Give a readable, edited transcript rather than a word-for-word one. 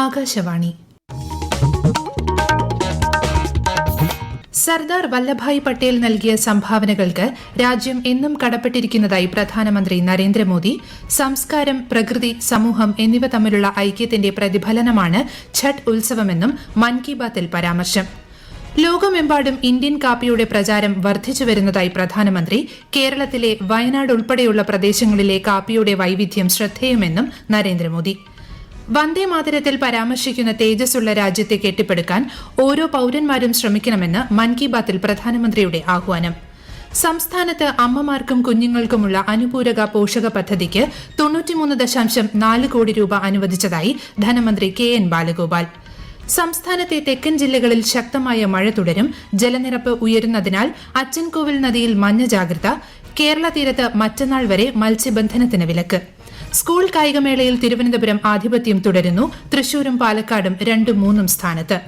ആകാശവാണി. സർദാർ വല്ലഭായ് പട്ടേൽ നൽകിയ സംഭാവനകൾക്ക് രാജ്യം എന്നും കടപ്പെട്ടിരിക്കുന്നതായി പ്രധാനമന്ത്രി നരേന്ദ്രമോദി. സംസ്കാരം, പ്രകൃതി, സമൂഹം എന്നിവ തമ്മിലുള്ള ഐക്യത്തിന്റെ പ്രതിഫലനമാണ് ഛഠ് ഉത്സവമെന്നും മൻ കി ബാത്തിൽ പരാമർശം. ലോകമെമ്പാടും ഇന്ത്യൻ കാപ്പിയുടെ പ്രചാരം വർദ്ധിച്ചുവരുന്നതായി പ്രധാനമന്ത്രി. കേരളത്തിലെ വയനാട് ഉൾപ്പെടെയുള്ള പ്രദേശങ്ങളിലെ കാപ്പിയുടെ വൈവിധ്യം ശ്രദ്ധേയമെന്നും നരേന്ദ്രമോദി. വന്ദേമാതരത്തിൽ പരാമർശിക്കുന്ന തേജസ്സുള്ള രാജ്യത്തെ കെട്ടിപ്പടുക്കാൻ ഓരോ പൌരന്മാരും ശ്രമിക്കണമെന്ന് മൻ കി ബാത്തിൽ പ്രധാനമന്ത്രിയുടെ ആഹ്വാനം. സംസ്ഥാനത്ത് അമ്മമാർക്കും കുഞ്ഞുങ്ങൾക്കുമുള്ള അനുപൂരക പോഷക പദ്ധതിക്ക് 93.4 കോടി രൂപ അനുവദിച്ചതായി ധനമന്ത്രി കെ.എൻ. ബാലഗോപാൽ. സംസ്ഥാനത്തെ തെക്കൻ ജില്ലകളിൽ ശക്തമായ മഴ തുടരും. ജലനിരപ്പ് ഉയരുന്നതിനാൽ അച്ചൻകോവിൽ നദിയിൽ മഞ്ഞ ജാഗ്രത. കേരള തീരത്ത് മറ്റന്നാൾ വരെ മത്സ്യബന്ധനത്തിന് വിലക്ക്. സ്കൂൾ കായികമേളയിൽ തിരുവനന്തപുരം ആധിപത്യം തുടരുന്നു. തൃശൂരും പാലക്കാടും 2-3 സ്ഥാനത്ത്.